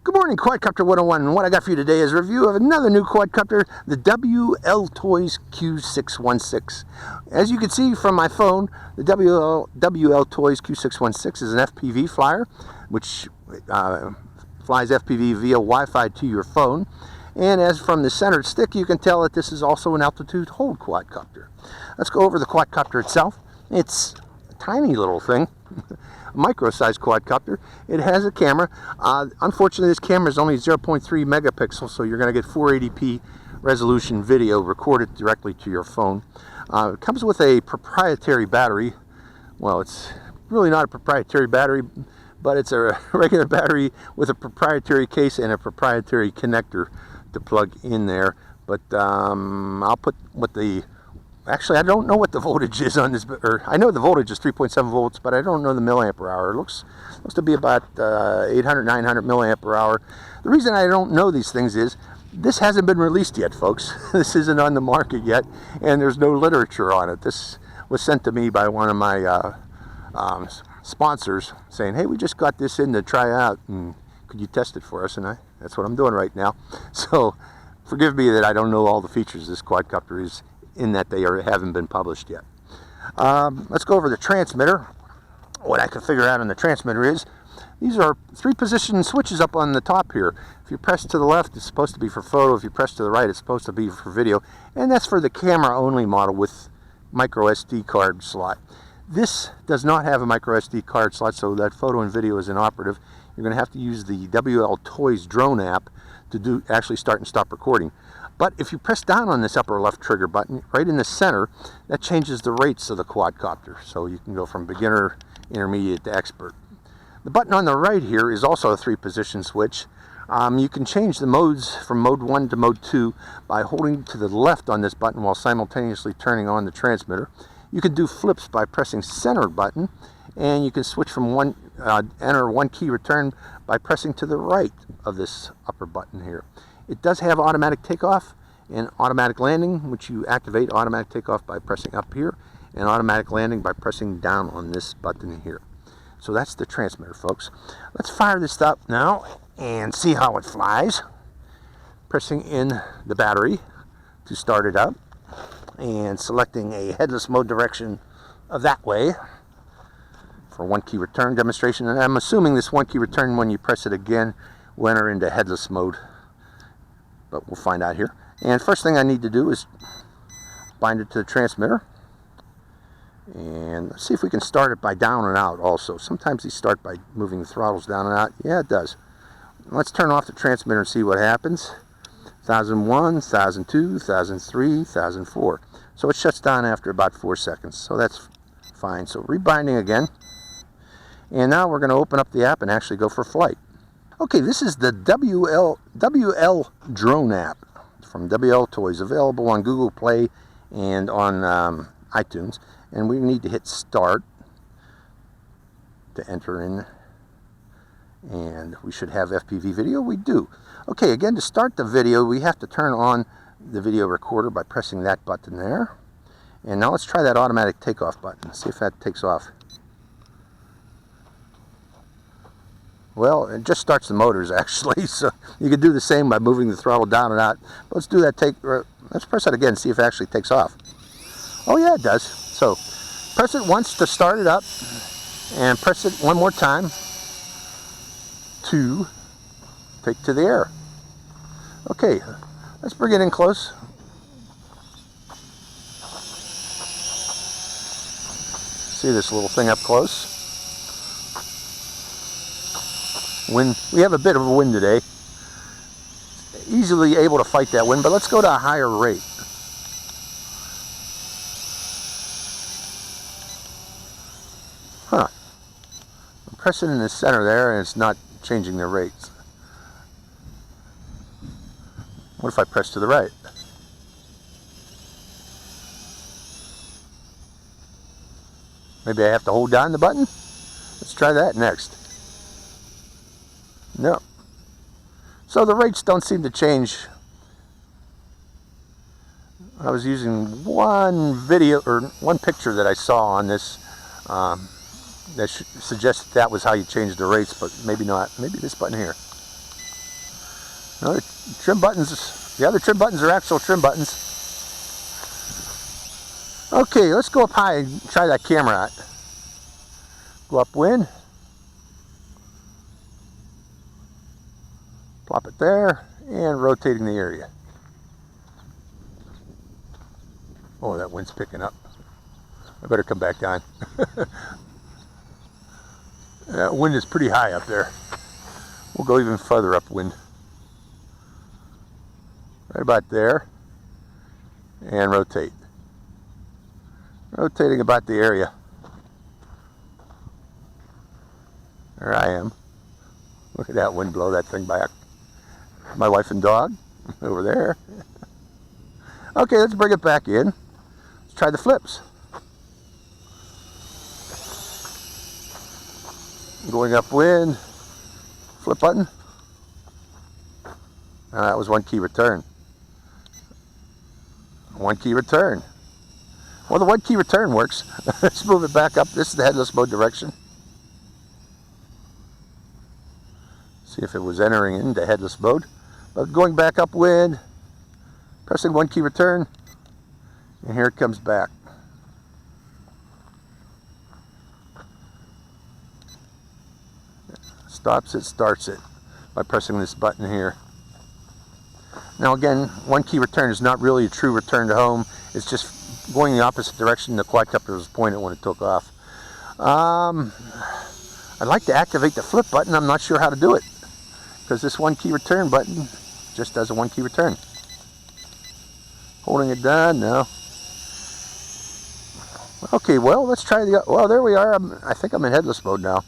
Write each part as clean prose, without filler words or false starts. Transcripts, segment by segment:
Good morning, Quadcopter 101, and what I got for you today is a review of another new quadcopter, the WLToys Q616. As you can see from my phone, the WLToys Q616 is an FPV flyer, which flies FPV via Wi-Fi to your phone. And as from the centered stick, you can tell that this is also an altitude hold quadcopter. Let's go over the quadcopter itself. It's a tiny little thing. Micro-sized quadcopter. It has a camera. Unfortunately, this camera is only 0.3 megapixels, so you're going to get 480p resolution video recorded directly to your phone. It comes with a proprietary battery. Well, it's really not a proprietary battery, but it's a regular battery with a proprietary case and a proprietary connector to plug in there. But I'll put what the... Actually, I don't know what the voltage is on this, or I know the voltage is 3.7 volts, but I don't know the milliamp per hour. It looks to be about 800, 900 milliamp per hour. The reason I don't know these things is this hasn't been released yet, folks. This isn't on the market yet, and there's no literature on it. This was sent to me by one of my sponsors saying, hey, we just got this in to try out, and could you test it for us? And that's what I'm doing right now. So forgive me that I don't know all the features of this quadcopter is in that they haven't been published yet. Let's go over the transmitter. What I can figure out on the transmitter is these are 3-position switches up on the top here. If you press to the left, it's supposed to be for photo. If you press to the right, it's supposed to be for video. And that's for the camera only model with micro SD card slot. This does not have a micro SD card slot, so that photo and video is inoperative. You're going to have to use the WLToys drone app to actually start and stop recording. But if you press down on this upper left trigger button, right in the center, that changes the rates of the quadcopter. So you can go from beginner, intermediate to expert. The button on the right here is also a 3-position switch. You can change the modes from mode 1 to mode 2 by holding to the left on this button while simultaneously turning on the transmitter. You can do flips by pressing center button, and you can switch from enter one key return by pressing to the right of this upper button here. It does have automatic takeoff and automatic landing, which you activate automatic takeoff by pressing up here, and automatic landing by pressing down on this button here. So that's the transmitter, folks. Let's fire this up now and see how it flies. Pressing in the battery to start it up and selecting a headless mode direction of that way for one key return demonstration. And I'm assuming this one key return, when you press it again, will enter into headless mode. But we'll find out here. And first thing I need to do is bind it to the transmitter. And let's see if we can start it by down and out also. Sometimes these start by moving the throttles down and out. Yeah, it does. Let's turn off the transmitter and see what happens. 1001, 1002, 1003, 1004. So it shuts down after about 4 seconds. So that's fine. So rebinding again. And now we're going to open up the app and actually go for flight. Okay, this is the WL drone app from WLToys, available on Google Play and on iTunes. And we need to hit start to enter in, and we should have FPV video. We do. Okay, again, to start the video, we have to turn on the video recorder by pressing that button there. And now let's try that automatic takeoff button, see if that takes off. Well, it just starts the motors actually, so you can do the same by moving the throttle down and out. But let's do that. Let's press it again, see if it actually takes off. Oh yeah, it does. So press it once to start it up, and press it one more time to take to the air. Okay, let's bring it in close. See this little thing up close. Wind, we have a bit of a wind today. Easily able to fight that wind, but let's go to a higher rate. Huh. I'm pressing in the center there and it's not changing the rates. What if I press to the right? Maybe I have to hold down the button? Let's try that next. No. So the rates don't seem to change. I was using one video or one picture that I saw on this that suggested that was how you change the rates, but maybe not. Maybe this button here. Another trim buttons. The other trim buttons are actual trim buttons. Okay, let's go up high and try that camera out. Go upwind. Plop it there, and rotating the area. Oh, that wind's picking up. I better come back down. That wind is pretty high up there. We'll go even further upwind. Right about there. And rotate. Rotating about the area. There I am. Look at that wind blow that thing back. My wife and dog over there. Okay, let's bring it back in. Let's try the flips. Going upwind, flip button. That was one key return. One key return. Well, the one key return works. Let's move it back up. This is the headless mode direction. See if it was entering into headless mode. But going back upwind, pressing one key return, and here it comes back. Stops it, starts it by pressing this button here. Now again, one key return is not really a true return to home. It's just going the opposite direction the quadcopter was pointed when it took off. I'd like to activate the flip button. I'm not sure how to do it because this one key return button just does a one key return. Holding it down, no. Okay, well, let's try the, well, there we are. I think I'm in headless mode now.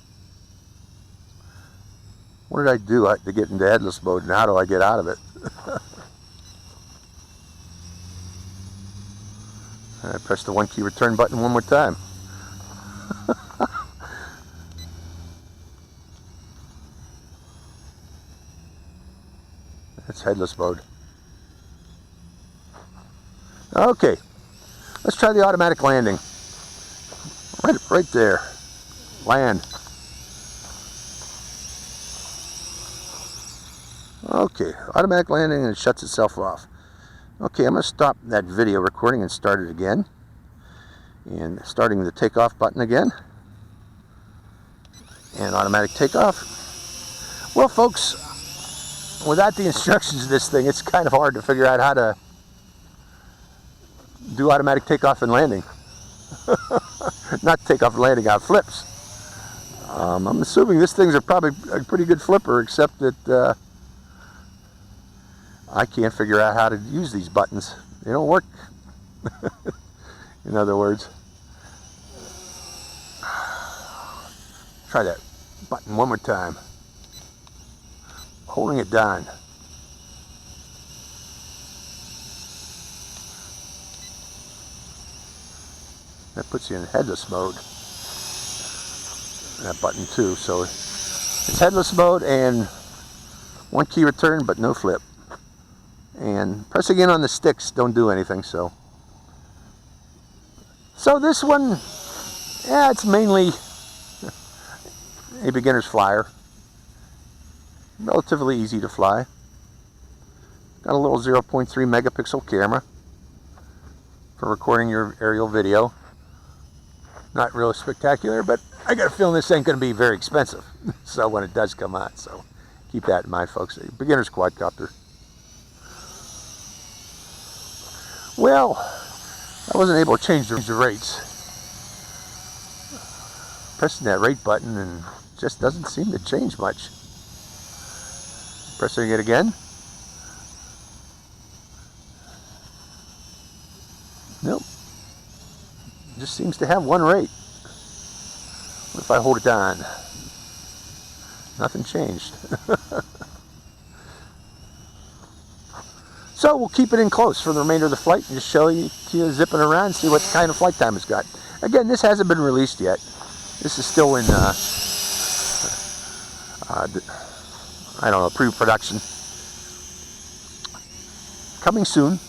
What did I do to get into headless mode, and how do I get out of it? I press the one key return button one more time. That's headless mode. Okay, let's try the automatic landing. Right there. Land. Okay, automatic landing, and it shuts itself off. Okay, I'm going to stop that video recording and start it again. And starting the takeoff button again. And automatic takeoff. Well, folks, without the instructions of this thing, it's kind of hard to figure out how to do automatic takeoff and landing. Not takeoff and landing on flips. I'm assuming this thing's probably a pretty good flipper, except that I can't figure out how to use these buttons. They don't work. In other words. Try that button one more time. Holding it down. That puts you in headless mode. That button too. So it's headless mode and one key return, but no flip. And pressing in on the sticks don't do anything. So this one, yeah, it's mainly a beginner's flyer. Relatively easy to fly. Got a little 0.3 megapixel camera for recording your aerial video. Not really spectacular, but I got a feeling this ain't going to be very expensive. So when it does come out, so keep that in mind, folks. A beginner's quadcopter. Well, I wasn't able to change the rates. Pressing that rate button and just doesn't seem to change much. Pressing it again. Nope. Just seems to have one rate. What if I hold it down? Nothing changed. So we'll keep it in close for the remainder of the flight and just show you zipping around and see what kind of flight time it's got. Again, this hasn't been released yet. This is still in, I don't know, pre-production. Coming soon.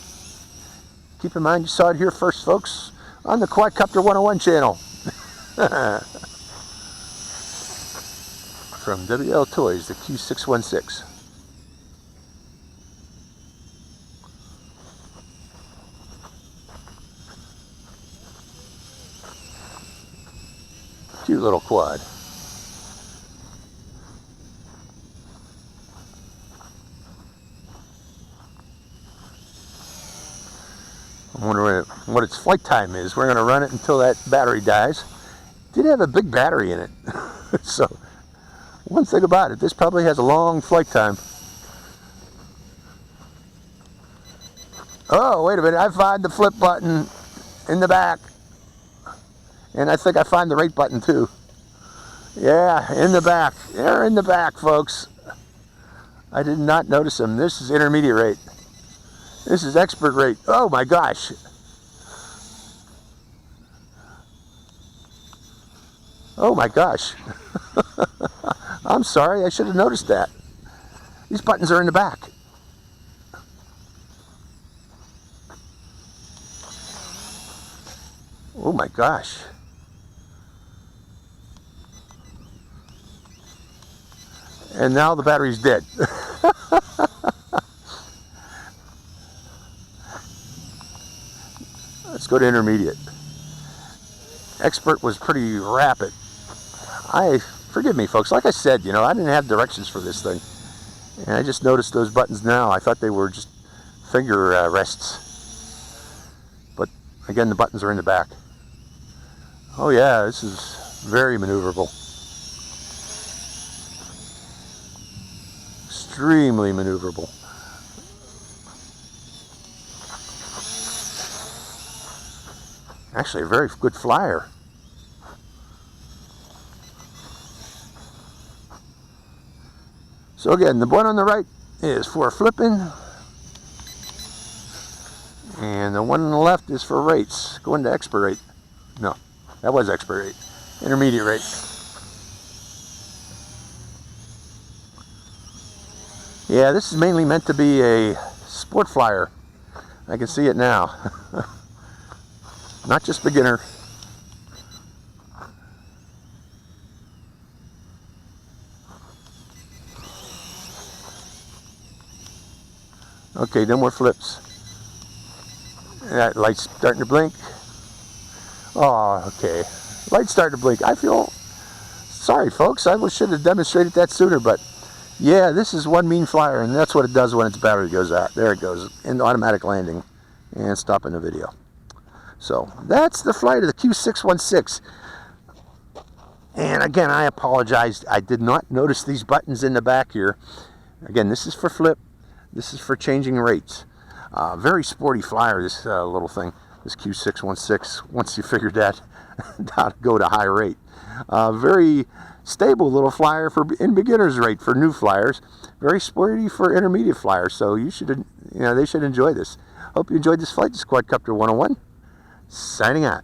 Keep in mind you saw it here first, folks, on the Quadcopter 101 channel. From WLToys, the Q616. cute little quad. I wonder what its flight time is. We're going to run it until that battery dies. Did have a big battery in it. So, one thing about it, this probably has a long flight time. Oh, wait a minute. I find the flip button in the back. And I think I find the rate button too. Yeah, in the back. They're in the back, folks. I did not notice them. This is intermediate rate. This is expert rate. Oh my gosh. Oh my gosh. I'm sorry, I should have noticed that. These buttons are in the back. Oh my gosh. And now the battery's dead. Let's go to intermediate. Expert was pretty rapid. Forgive me, folks. Like I said, you know, I didn't have directions for this thing. And I just noticed those buttons now. I thought they were just finger rests. But again, the buttons are in the back. Oh yeah, this is very maneuverable. Extremely maneuverable. Actually, a very good flyer. So again, the one on the right is for flipping, and the one on the left is for rates. Going to expert rate. No, that was expert rate. Intermediate rate. Yeah, this is mainly meant to be a sport flyer. I can see it now. Not just beginner. Okay, no more flips. That light's starting to blink. Oh, okay. Light's starting to blink. I feel sorry, folks. I should have demonstrated that sooner, but yeah, this is one mean flyer, and that's what it does when its battery goes out. There it goes, in automatic landing, and stopping the video. So that's the flight of the Q616. And again, I apologize. I did not notice these buttons in the back here. Again, this is for flip. This is for changing rates. Very sporty flyer, this little thing, this Q616, once you figured that how to go to high rate. Very stable little flyer for in beginner's rate for new flyers. Very sporty for intermediate flyers. So you should, they should enjoy this. Hope you enjoyed this flight. This is Quadcopter 101. Signing out.